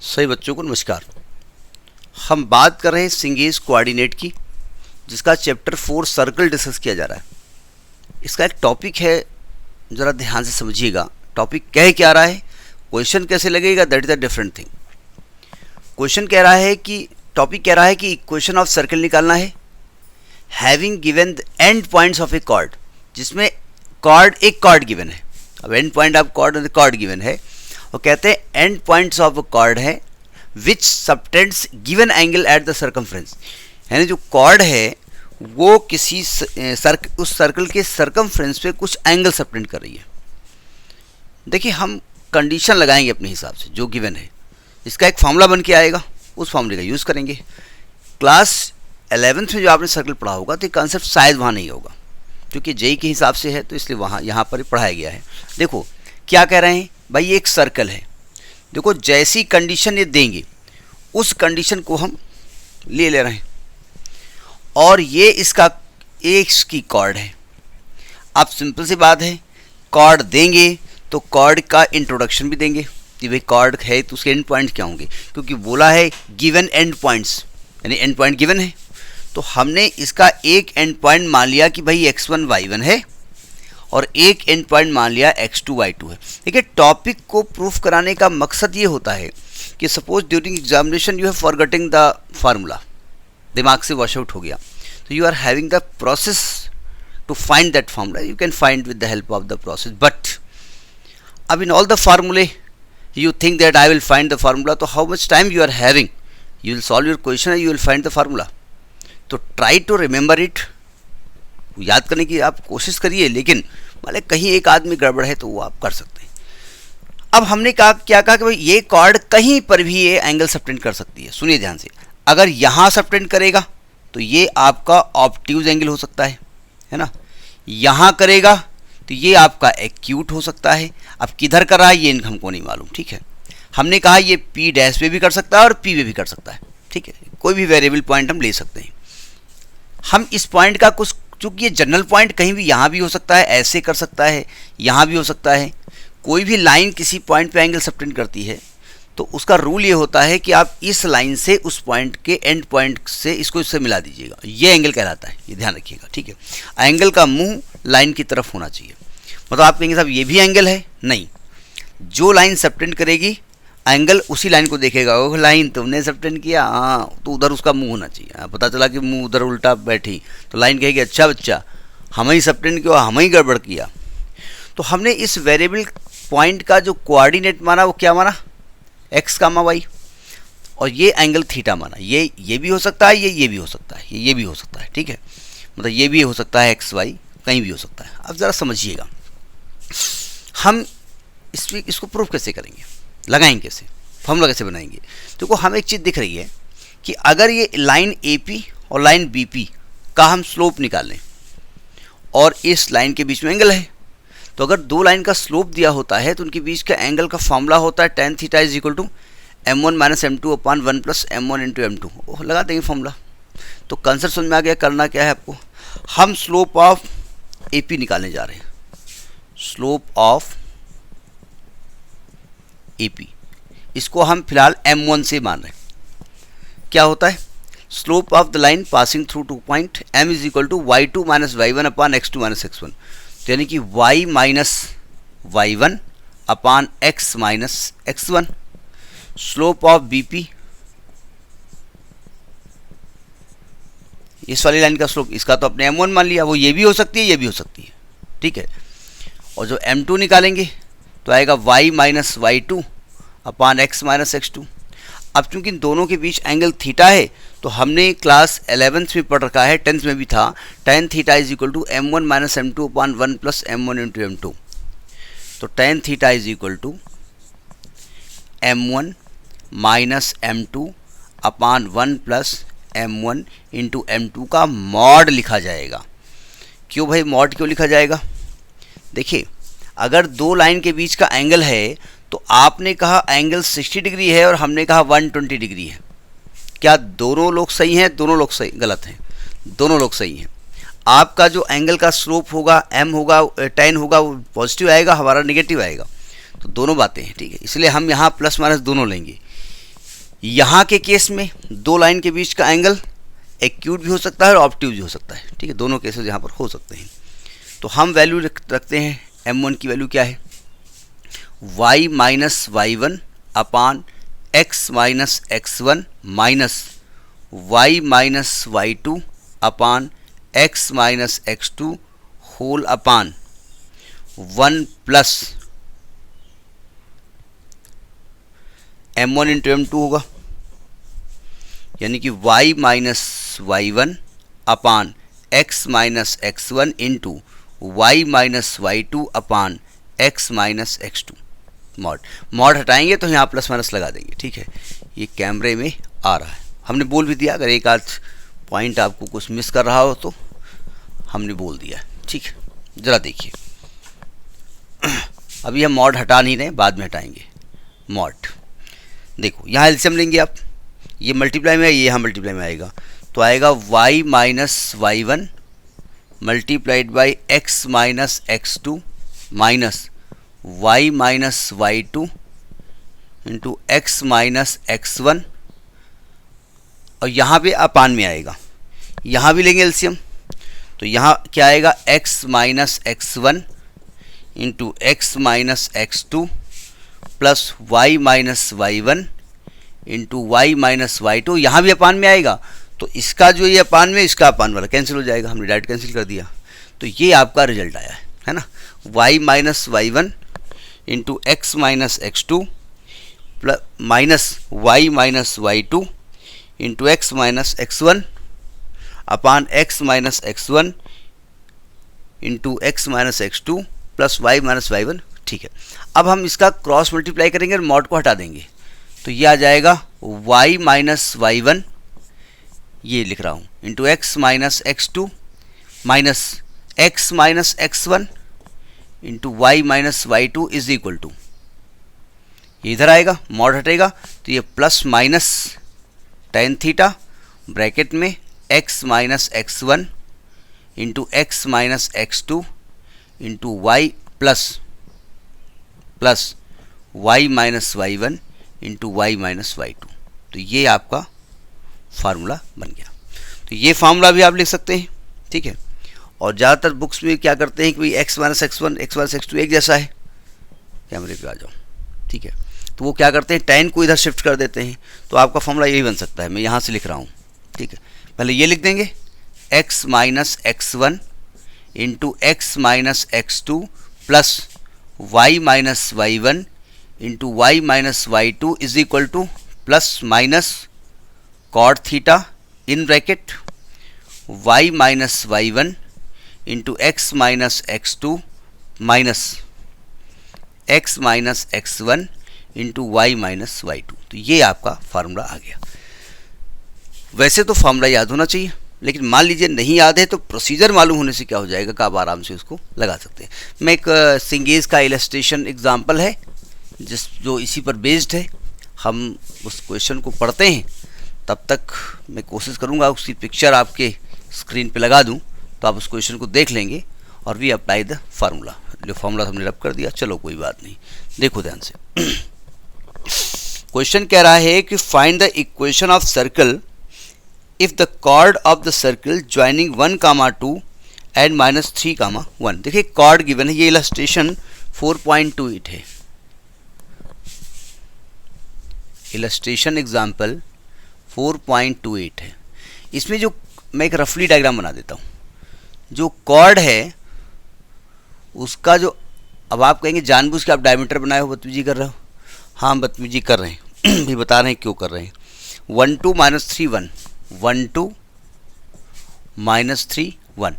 सभी बच्चों को नमस्कार। हम बात कर रहे हैं सिंगेज कोऑर्डिनेट की, जिसका चैप्टर 4 सर्कल डिस्कस किया जा रहा है। इसका एक टॉपिक है, ज़रा ध्यान से समझिएगा। टॉपिक कह क्या रहा है, क्वेश्चन कैसे लगेगा, that is a different thing. Question कह रहा है कि टॉपिक कह रहा है कि इक्वेशन ऑफ सर्कल निकालना है, having given the end points of a chord, जिसमें एक कॉर्ड गिवन है। अब end point of chord given है और कहते हैं एंड पॉइंट्स ऑफ कॉर्ड है which subtends given angle at the circumference. यानी जो कॉर्ड है वो किसी उस सर्कल के सर्कमफ्रेंस पे कुछ एंगल सबटेंड कर रही है। देखिए, हम कंडीशन लगाएंगे अपने हिसाब से जो गिवन है, इसका एक फॉर्मूला बन के आएगा, उस फॉर्मूले का यूज़ करेंगे। क्लास 11th में जो आपने सर्कल पढ़ा होगा तो ये कॉन्सेप्ट शायद वहाँ नहीं होगा, क्योंकि जेई के हिसाब से है तो इसलिए यहाँ पर पढ़ाया गया है। देखो क्या कह रहे हैं भाई, ये एक सर्कल है। देखो जैसी कंडीशन ये देंगे उस कंडीशन को हम ले रहे हैं, और ये इसकी कॉर्ड है। अब सिंपल सी बात है, कॉर्ड देंगे तो कॉर्ड का इंट्रोडक्शन भी देंगे कि भाई कॉर्ड है तो उसके एंड पॉइंट क्या होंगे, क्योंकि बोला है गिवन एंड पॉइंट्स, यानी एंड पॉइंट गिवन है। तो हमने इसका एक एंड पॉइंट मान लिया कि भाई x1 y1 है और एक एंड पॉइंट मान लिया x2 y2 है। देखिए, टॉपिक को प्रूफ कराने का मकसद ये होता है कि suppose during examination you have forgetting the formula, दिमाग से वॉश आउट हो गया, तो you are having the process to find that formula. You can find with the help of the process, but अब इन ऑल द फार्मूले you think that I will find the formula, तो how much time you are having? You will solve your question and you will find the formula. तो try to remember it, याद करने की आप कोशिश करिए, लेकिन मतलब कहीं एक आदमी गड़बड़ है तो वो आप कर सकते हैं। अब हमने क्या कहा कि भाई ये कॉर्ड कहीं पर भी ये एंगल सबटेंड कर सकती है। सुनिए ध्यान से, अगर यहाँ सबटेंड करेगा तो ये आपका ऑब्ट्यूज एंगल हो सकता है ना। यहाँ करेगा तो ये आपका एक्यूट हो सकता है। अब किधर कर रहा है ये हमको नहीं मालूम, ठीक है। हमने कहा ये पी डैश पे भी कर सकता है और पी पे भी कर सकता है, ठीक है। कोई भी वेरिएबल पॉइंट हम ले सकते हैं। हम इस पॉइंट का कुछ, चूँकि ये जनरल पॉइंट कहीं भी यहाँ भी हो सकता है, ऐसे कर सकता है, यहाँ भी हो सकता है। कोई भी लाइन किसी पॉइंट पे एंगल सबटेंड करती है तो उसका रूल ये होता है कि आप इस लाइन से उस पॉइंट के एंड पॉइंट से इससे मिला दीजिएगा, ये एंगल कहलाता है। ये ध्यान रखिएगा, ठीक है। एंगल का मुंह लाइन की तरफ होना चाहिए। मतलब आप कहेंगे साहब ये भी एंगल है, नहीं, जो लाइन सबटेंड करेगी एंगल उसी लाइन को देखेगा। वो लाइन तुमने सबटेंड किया, हाँ, तो उधर उसका मुंह होना चाहिए। पता चला कि मुंह उधर उल्टा बैठी तो लाइन कहेगी अच्छा बच्चा हम ही सबटेंड किया, हम ही गड़बड़ किया। तो हमने इस वेरिएबल पॉइंट का जो कोऑर्डिनेट माना वो क्या माना, एक्स कामा वाई, और ये एंगल थीटा माना। ये भी हो सकता है, ये भी हो सकता है, ये भी हो सकता है, ठीक है। मतलब ये भी हो सकता है, एक्स वाई कहीं भी हो सकता है। अब ज़रा समझिएगा, हम इसको प्रूफ कैसे करेंगे, लगाएंगे कैसे, फॉर्मूला कैसे बनाएंगे। देखो हमें एक चीज़ दिख रही है कि अगर ये लाइन AP और लाइन BP का हम स्लोप निकालें और इस लाइन के बीच में एंगल है, तो अगर दो लाइन का स्लोप दिया होता है तो उनके बीच का एंगल का फॉर्मूला होता है tan theta is equal to m1 minus m2 upon 1 plus m1 into m2। लगा देंगे फॉर्मूला। तो कंसेप्ट समझ में आ गया। करना क्या है आपको, हम स्लोप ऑफ AP निकालने जा रहे हैं। स्लोप ऑफ AP, इसको हम फिलहाल m1 से मान रहे हैं। क्या होता है, slope of the line passing through 2 point m is equal to y2 minus y1 upon x2 minus x1। तो यानी कि y minus y1 upon x minus x1। Slope of BP, इस वाली लाइन का स्लोप, इसका तो अपने m1 मान लिया, वो ये भी हो सकती है, ये भी हो सकती है, ठीक है। और जो m2 निकालेंगे तो आएगा y minus y2 upon x minus x2। अब चूंकि इन दोनों के बीच एंगल थीटा है तो हमने क्लास 11th में पढ़ रखा है, 10th में भी था, tan theta is equal to m1 minus m2 upon 1 plus m1 into m2। तो tan theta is equal to m1 minus m2 upon 1 plus m1 into m2 का मॉड लिखा जाएगा। क्यों भाई मॉड क्यों लिखा जाएगा, देखिए अगर दो लाइन के बीच का एंगल है तो आपने कहा एंगल 60 डिग्री है और हमने कहा 120 डिग्री है। क्या दोनों लोग सही हैं? दोनों लोग सही, गलत हैं, दोनों लोग सही हैं। आपका जो एंगल का स्लोप होगा m होगा, tan होगा, वो पॉजिटिव आएगा, हमारा नेगेटिव आएगा। तो दोनों बातें हैं, ठीक है। इसलिए हम यहाँ प्लस माइनस दोनों लेंगे। यहाँ के केस में दो लाइन के बीच का एंगल एक्यूट भी हो सकता है और ऑब्ट्यूज भी हो सकता है, ठीक है, दोनों केसेस यहाँ पर हो सकते हैं। तो हम वैल्यू रखते हैं, m1 की वैल्यू क्या है, y minus Y one upon x minus x one minus y minus Y two upon x minus x two whole upon 1 plus m1 into m2 होगा, यानी कि y minus Y one upon x minus x one into Y minus Y two upon x minus x two. Mod हटाएंगे तो यहाँ plus minus लगा देंगे, ठीक है, ये कैमरे में आ रहा है, हमने बोल भी दिया, अगर एक आध पॉइंट आपको कुछ मिस कर रहा हो तो हमने बोल दिया, ठीक है। ज़रा देखिए, अभी हम मॉड हटा नहीं रहे, बाद में हटाएंगे मॉड। देखो यहाँ एलसीएम लेंगे आप, ये मल्टीप्लाई में है, ये यहाँ मल्टीप्लाई में आएगा, तो आएगा y minus Y one multiplied by x minus x two minus y minus Y two into x minus x one, और यहाँ पे अपान में आएगा, यहाँ भी लेंगे एलसीएम, तो यहाँ क्या आएगा, x minus x one into x minus x two plus Y minus Y one into Y minus Y two, यहाँ भी अपान में आएगा, तो इसका जो ये अपान में, इसका अपान वाला कैंसिल हो जाएगा, हमने डायरेक्ट कैंसिल कर दिया, तो ये आपका रिजल्ट आया है ना, y minus Y one into x minus x two plus minus y minus Y two into x minus x one upon x minus x one into x minus x two plus Y minus Y one, ठीक है। अब हम इसका cross multiply करेंगे और mod को हटा देंगे, तो ये आ जाएगा y माइनस वाई वन, ये लिख रहा हूँ, into x minus x two minus x minus x one into Y minus Y two is equal to, ये इधर आएगा, मॉड हटेगा तो ये plus minus ten theta bracket में X minus x one into x minus x two into Y plus plus Y minus Y one into Y minus Y two, तो ये आपका फार्मूला बन गया। तो ये फार्मूला भी आप लिख सकते हैं, ठीक है। और ज़्यादातर बुक्स में क्या करते हैं कि भाई x minus x one x minus x two एक जैसा है, कैमरे पे आ जाओ, ठीक है, तो वो क्या करते हैं, टेन को इधर शिफ्ट कर देते हैं, तो आपका फार्मूला यही बन सकता है, मैं यहाँ से लिख रहा हूँ, ठीक है। पहले ये लिख देंगे, x minus x one into x minus x two plus Y minus Y one into Y minus Y two is equal to plus minus cot theta in bracket y minus Y one into x minus x two minus x minus x one into Y minus Y two, तो ये आपका formula आ गया। वैसे तो formula याद होना चाहिए, लेकिन मान लीजिए नहीं याद है तो प्रोसीजर मालूम होने से क्या हो जाएगा कि आप आराम से उसको लगा सकते हैं। मैं एक सिंगेज का इलस्ट्रेशन एग्जाम्पल है जो इसी पर बेस्ड है, हम उस क्वेश्चन को पढ़ते हैं, तब तक मैं कोशिश करूँगा उसकी पिक्चर आपके स्क्रीन पे लगा दूँ, तो आप उस क्वेश्चन को देख लेंगे और वी अप्लाई द फार्मूला। जो फार्मूला हमने रब कर दिया, चलो कोई बात नहीं, देखो ध्यान से। क्वेश्चन कह रहा है कि find the equation of circle if the chord of the circle joining 1, 2 and -3, 1। देखिए कॉर्ड गिवन है, ये इलस्ट्रेशन 4.28 है, इलस्ट्रेशन एग्जाम्पल 4.28 है। इसमें जो मैं एक रफली डायग्राम बना देता हूँ, जो कॉर्ड है उसका जो, अब आप कहेंगे जानबूझ के आप डायमीटर बनाए हो, बदतमीजी कर रहे हो, हाँ बदतमीजी कर रहे हैं, भी बता रहे हैं क्यों कर रहे हैं। 1, 2 -3, 1, 1, 2 -3, 1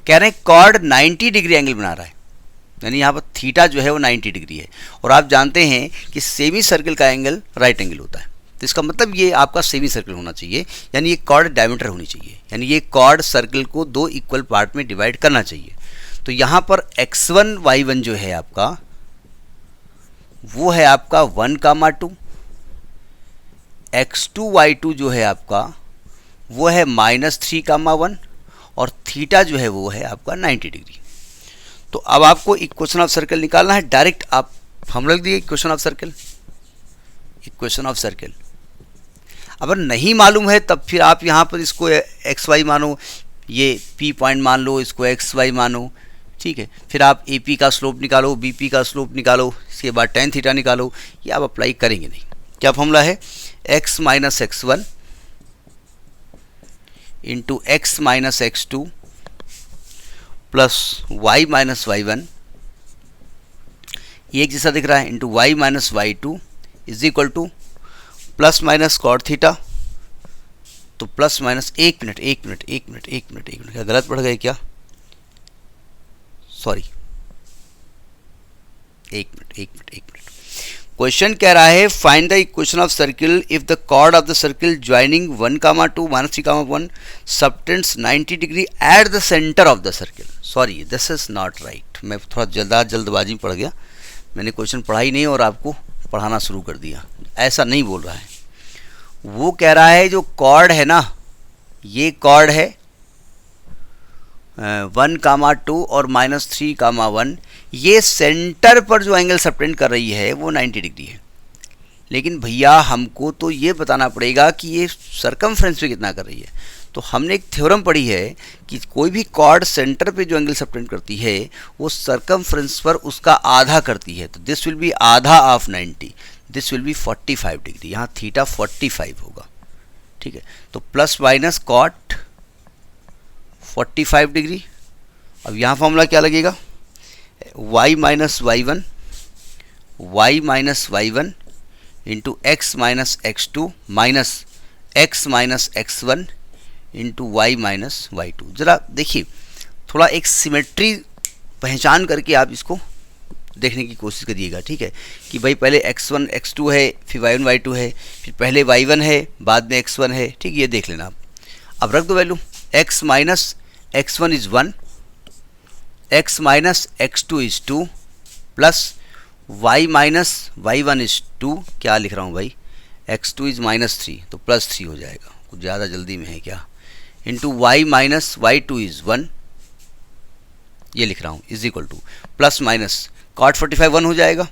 कह रहे हैं कॉर्ड 90 डिग्री एंगल बना रहा है, यानी यहाँ पर थीटा जो है वो 90 डिग्री है, और आप जानते हैं कि सेमी सर्कल का एंगल राइट एंगल होता है, तो इसका मतलब ये आपका सेमी सर्कल होना चाहिए, यानी ये कॉर्ड डायमीटर होनी चाहिए, यानी ये कॉर्ड सर्कल को दो इक्वल पार्ट में डिवाइड करना चाहिए। तो यहाँ पर x1 y1 जो है आपका, वो है आपका 1, 2, x2 y2 जो है आपका वो है -3, 1, और थीटा जो है वो है आपका 90 डिग्री। तो अब आपको इक्वेशन ऑफ सर्कल निकालना है, डायरेक्ट आप हम लोग दिए equation of circle, equation of circle अगर नहीं मालूम है तब फिर आप यहाँ पर इसको एक्स वाई मानो, ये पी पॉइंट मान लो, इसको एक्स वाई मानो, ठीक है। फिर आप ए पी का स्लोप निकालो, बी पी का स्लोप निकालो, इसके बाद टेन थीटा निकालो। ये आप अप्लाई करेंगे नहीं। क्या फॉर्मूला है? X minus x one into x minus x two plus Y minus Y one, ये एक जैसा दिख रहा है, into Y minus Y two is equal to plus minus cot theta, तो प्लस माइनस एक मिनट, क्या गलत पढ़ गए क्या? सॉरी, एक मिनट। क्वेश्चन कह रहा है find the equation of circle if the chord of the circle joining 1,2 -3,1 subtends 90 degree at the centre of the circle. Sorry, this is not right. मैं थोड़ा जल्दबाजी में पढ़ गया, मैंने क्वेश्चन पढ़ा ही नहीं और आपको पढ़ाना शुरू कर दिया। ऐसा नहीं बोल रहा है, वो कह रहा है जो कॉर्ड है ना, ये कॉर्ड है 1,2 और -3,1, ये सेंटर पर जो एंगल सबटेंड कर रही है वो 90 डिग्री है। लेकिन भैया हमको तो ये बताना पड़ेगा कि ये सरकमफ्रेंस पे कितना कर रही है। तो हमने एक थ्योरम पढ़ी है कि कोई भी कॉर्ड सेंटर पे जो एंगल सबटेंड करती है वो सरकमफ्रेंस पर उसका आधा करती है। तो दिस विल बी आधा of 90, this will be 45 degree. यहाँ थीटा 45 होगा, ठीक है। तो प्लस माइनस कॉट 45 डिग्री। अब यहाँ फॉर्मूला क्या लगेगा? y minus Y one into x minus x two minus x minus x one into Y minus Y two. ज़रा देखिए, थोड़ा एक सिमेट्री पहचान करके आप इसको देखने की कोशिश करिएगा, ठीक है। कि भाई पहले x1 x2 है, फिर y1 y2 है, फिर पहले y1 है, बाद में x1 है, ठीक, ये देख लेना आप। अब रख दो value, x minus x1 is 1, x minus x2 is 2 plus y minus y1 is 2। क्या लिख रहा हूँ भाई? x2 इज़ -3, तो +3 हो जाएगा, कुछ ज़्यादा जल्दी में है क्या? Into y minus y2 is 1, ये लिख रहा हूँ, is equal to plus minus cot 45 1 हो जाएगा,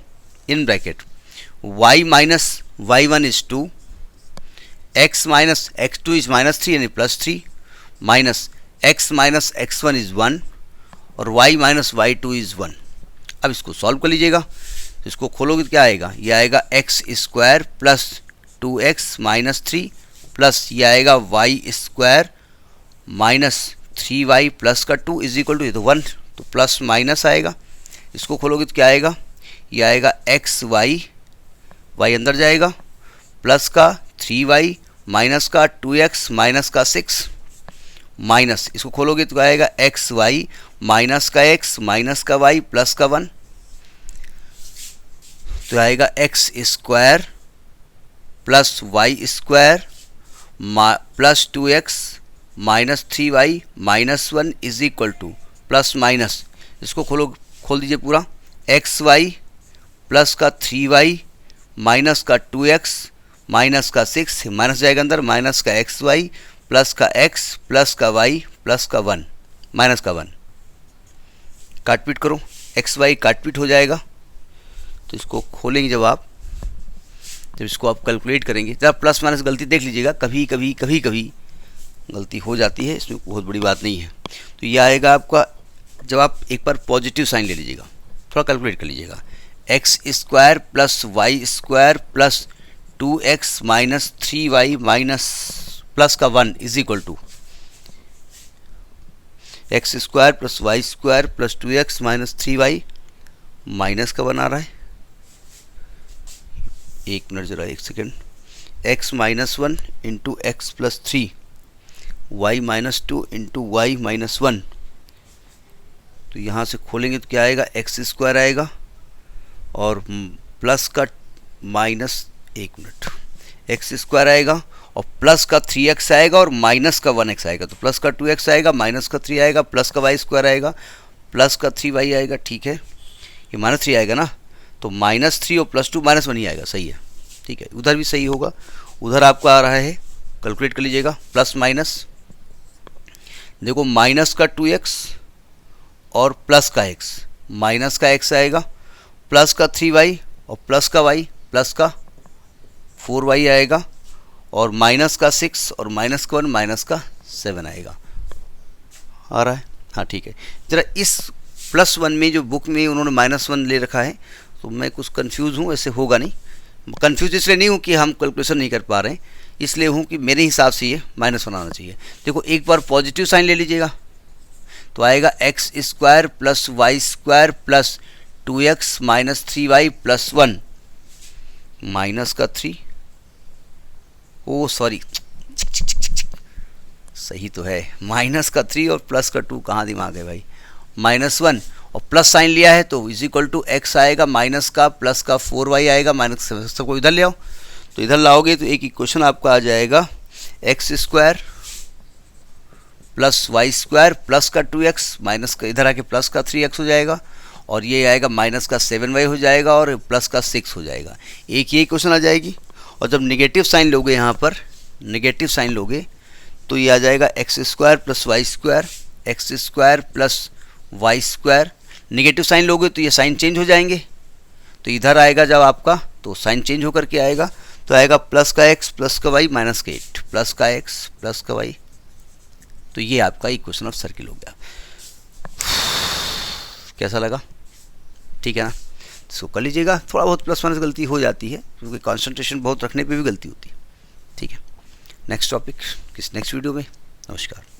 in bracket y minus y1 is 2, x minus x2 is -3 यानी +3 minus x minus x1 is 1 और y माइनस y2 इज़ 1। अब इसको सॉल्व कर लीजिएगा, इसको खोलोगे तो क्या आएगा? ये आएगा x square plus 2x minus 3 plus ये आएगा Y square minus 3y plus का 2 इज इक्वल टू, ये तो 1, तो प्लस माइनस आएगा। इसको खोलोगे तो क्या आएगा? ये आएगा एक्स वाई अंदर जाएगा प्लस का 3y माइनस का 2x माइनस का 6 माइनस, इसको खोलोगे तो आएगा एक्स वाई माइनस का x माइनस का y प्लस का 1, तो आएगा x square plus y square plus 2x minus 3y minus 1 is equal to plus minus, इसको खोल दीजिए पूरा, एक्स वाई प्लस का 3y माइनस का 2x माइनस का 6 माइनस जाएगा अंदर, माइनस का एक्स वाई प्लस का x प्लस का y प्लस का 1 माइनस का 1, काटपीट करो, एक्स वाई काटपीट हो जाएगा। तो इसको खोलेंगे जब इसको आप कैलकुलेट करेंगे, जब प्लस माइनस गलती देख लीजिएगा, कभी कभी गलती हो जाती है, इसमें बहुत बड़ी बात नहीं है। तो ये आएगा आपका, जब आप एक बार पॉजिटिव साइन ले लीजिएगा, थोड़ा कैलकुलेट कर लीजिएगा, x square plus y square plus 2x minus 3y minus plus का 1 is equal to x square plus y square plus 2x minus 3y minus का 1 आ रहा है। एक मिनट जरा, एक second, x minus 1 into x plus 3 y minus 2 into Y minus 1, तो यहाँ से खोलेंगे तो क्या आएगा? एक्स स्क्वायर आएगा और प्लस का माइनस, एक मिनट, एक्स स्क्वायर आएगा और प्लस का 3x आएगा और माइनस का 1x आएगा, तो प्लस का 2x आएगा, माइनस का 3 आएगा, प्लस का वाई स्क्वायर आएगा, प्लस का 3y आएगा, ठीक है। ये -3 आएगा ना, तो -3 और +2 -1 ही आएगा, सही है, ठीक है। उधर भी सही होगा, उधर आपका आ रहा है, कैलकुलेट कर लीजिएगा, प्लस माइनस, देखो माइनस का 2x और प्लस का x, माइनस का x आएगा, प्लस का 3y और प्लस का y, प्लस का 4y आएगा और माइनस का 6 और माइनस का 1 माइनस का 7 आएगा। आ रहा है? हाँ ठीक है। ज़रा इस +1 में जो बुक में उन्होंने -1 ले रखा है तो मैं कुछ कंफ्यूज हूँ, ऐसे होगा नहीं। कंफ्यूज इसलिए नहीं हूँ कि हम कैलकुलेशन नहीं कर पा रहे हैं, इसलिए हूँ कि मेरे हिसाब से ये -1 आना चाहिए। देखो एक बार पॉजिटिव साइन ले लीजिएगा तो आएगा x² + y² + 2x - 3y + 1 minus का 3, ओ सॉरी सही तो है, माइनस का 3 और प्लस का 2, कहाँ दिमाग है भाई, -1 और प्लस साइन लिया है तो = x आएगा, माइनस का प्लस का 4y आएगा, माइनस सबको इधर ले आओ, तो इधर लाओगे तो एक इक्वेशन आपका आ जाएगा x² + y² प्लस का 2x माइनस का इधर आके प्लस का 3x हो जाएगा, और ये आएगा माइनस का 7y हो जाएगा और प्लस का 6 हो जाएगा। एक ये इक्वेशन आ जाएगी। और जब नेगेटिव साइन लोगे, यहाँ पर नेगेटिव साइन लोगे तो ये आ जाएगा x² + y² x² + y²। Negative sign लोगे तो ये साइन चेंज हो जाएंगे, तो इधर आएगा जब आपका तो साइन चेंज होकर के आएगा, तो आएगा प्लस का x प्लस का y माइनस का 8 प्लस का x प्लस का y। तो ये आपका इक्वेशन ऑफ सर्किल हो गया। कैसा लगा? ठीक है ना? इसको कर लीजिएगा। थोड़ा बहुत प्लस माइनस गलती हो जाती है क्योंकि कंसंट्रेशन बहुत रखने पे भी गलती होती है। ठीक है, नेक्स्ट टॉपिक किस नेक्स्ट वीडियो में। नमस्कार।